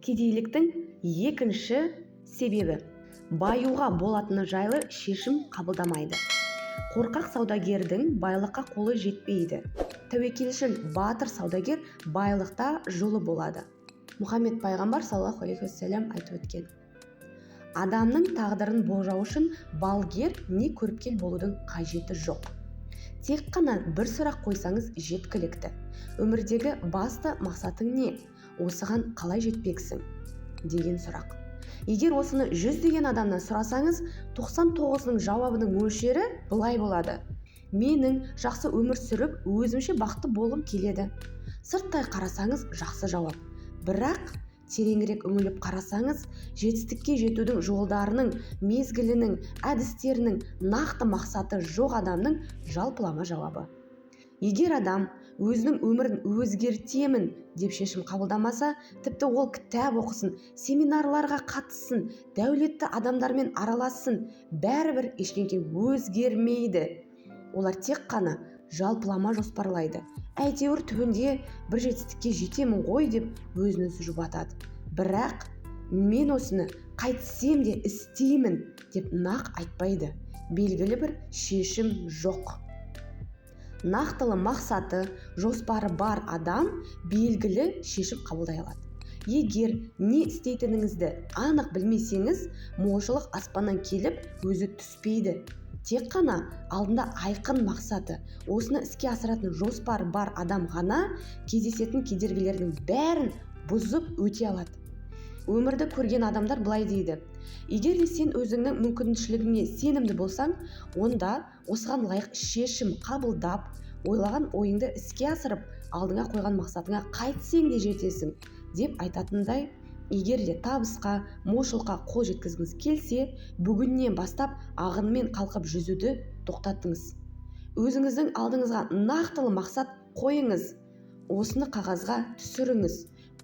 кедейліктің екінші себебі баюға болатыны жайлы шешім қабылдамайды. Қорқақ саудагердің байлыққа қолы жетпейді. Тәуекелшіл батыр саудагер байлықта жолы болады. Мұхаммед пайғамбар саллаллаху алейхи уассалам айтып өткен. Адамның тағдырын болжау үшін балгер не көріпкел болудың қажеті жоқ. Тек қана бір сұрақ қойсаңыз жеткілікті. Өмірдегі басты мақсатың не? Осыған қалай жетпексің? Деген сұрақ. Егер осыны 100 адамнан сұрасаңыз, 99-ның жауабының мөлшері былай болады. Менің жақсы өмір сүріп, өзімше бақытты болғым келеді. Сырттай қарасаңыз жақсы жауап. Бірақ тереңірек үңіліп қарасаңыз, жетістікке жетудің жолдарының, мезгілінің, әдістерінің нақты мақсаты жоқ адамның жалпылама жауабы. Егер адам өзінің өмірін өзгертемін деп шешім қабылдамаса, тіпті ол кітап оқысын, семинарларға қатыссын, дәулетті адамдармен аралассын, бәрібір ештеңе өзгермейді. Олар тек қана жалпылама жоспарлайды. Әйтеуір түбінде бір жетістікке жетемін ғой деп өзін-өзі жұбатады. Бірақ мен осыны қайтсем де істеймін деп нақ айтпайды. Белгілі бір шешім жоқ. Нақтылы мақсаты, жоспары бар адам белгілі шешім қабылдай алады. Егер не істейтініңізді анық білмесеңіз, молшылық аспаннан келіп өзі түспейді. Тек қана алдында айқын мақсаты, осыны іске асыратын жоспары бар адам ғана кездесетін кедергілердің бәрін бұзып өте алады. Өмірді көрген адамдар былай дейді. Егер де сен өзіңнің мүмкіншілігіңе сенімді болсаң, онда осыған лайық шешім қабылдап, ойлаған ойыңды іске асырып, алдыңа қойған мақсатыңа қайтсең де жетесің деп айтатындай. Егер де табысқа, молшылыққа қол жеткізгіңіз келсе, бүгіннен бастап ағынмен қалқып жүзуді тоқтатыңыз. Өзіңіздің алдыңызға нақтылы мақсат қойыңыз. Осыны қағазға түсіріңіз.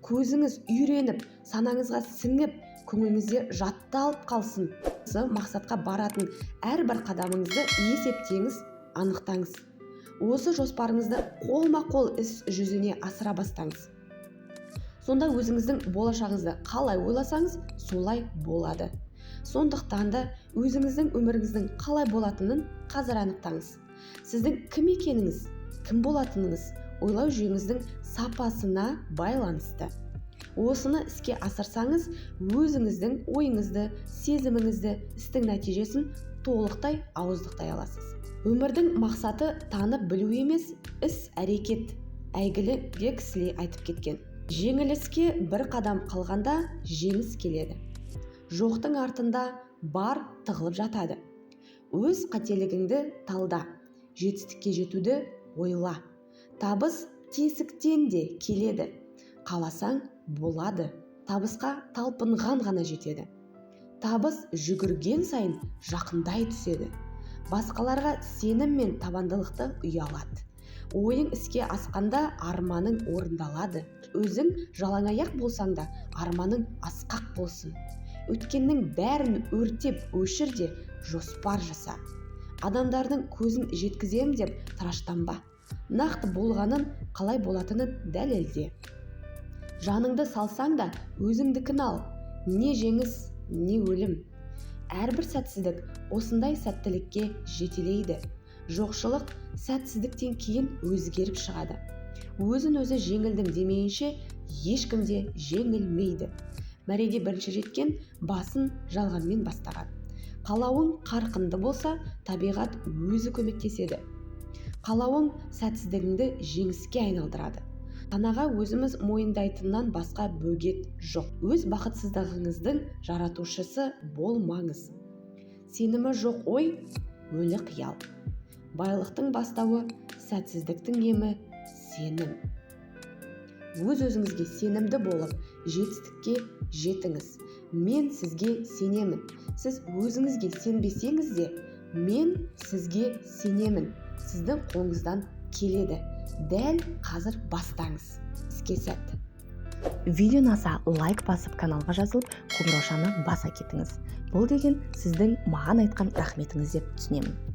Көзіңіз үйреніп, санаңызға сіңіп, көңіліңізде жатталып қалсын. Осы мақсатқа баратын әрбір қадамыңызды есептеңіз, анықтаңыз. Осы жоспарыңызды қолма-қол іс жүзіне асыра бастаңыз. Сонда өзіңіздің болашағыңызды қалай ойласаңыз, солай болады. Сондықтан да өзіңіздің өміріңіздің қалай болатынын қазір анықтаңыз. Сіздің кім екеніңіз, кім болатыныңыз ойлау жүйеңіздің сапасына байланысты. Осыны іске асырсаңыз, өзіңіздің ойыңызды, сезіміңізді, істің нәтижесін толықтай ауыздықтай аласыз. Өмірдің мақсаты танып білу емес, іс-әрекет. Әйгілі Гексли айтып кеткен. Жеңіліске бір қадам қалғанда жеңіс келеді. Жоқтың артында бар тығылып жатады. Өз қателігіңді талда, жетістікке жетуді ойла. Табыс тесіктен де келеді. Қаласаң болады. Табысқа талпынған ғана жетеді. Табыс жүгірген сайын жақындай түседі. Басқаларға сенім мен табандылықты ұялады. Ойың іске асқанда арманың орындалады. Өзің жалаңаяқ болсаң да арманың асқақ болсын. Өткеннің бәрін өртеп өшір де жоспар жаса. Адамдардың көзін жеткізем деп тыраштанба. Нақты болғанын, қалай болатынын дәлелде. Жаныңды салсаң да өзіңдікін ал. Не жеңіс, не өлім. Әрбір сәтсіздік осындай сәттілікке жетелейді. Жоқшылық сәтсіздіктен кейін өзгеріп шығады. Өзін өзі жеңілдім демейінше ешкімде жеңілмейді. Мәреге бірінші жеткен басын жалғанмен бастаған. Қалауың қарқынды болса, табиғат өзі көмектеседі. Қалауың сәтсіздігіңді жеңіске айналдырады. Санаға өзіміз мойындайтыннан басқа бөгет жоқ. Өз бақытсыздығыңыздың жаратушысы болмаңыз. Сенімі жоқ ой, өлі қиял. Байлықтың бастауы, сәтсіздіктің емі сенім. Өз-өзіңізге сенімді болып, жетістікке жетіңіз. Мен сізге сенемін. Сіз өзіңізге сенбесеңіз де, мен сізге сенемін. Сіздің қолыңыздан келеді. Дәл қазір бастаңыз. Іске сәт. Видео ұнаса лайк басып, каналға жазылып, қоңыраушаны баса кетіңіз. Бұл деген сіздің маған айтқан рахметіңіз деп түсінемін.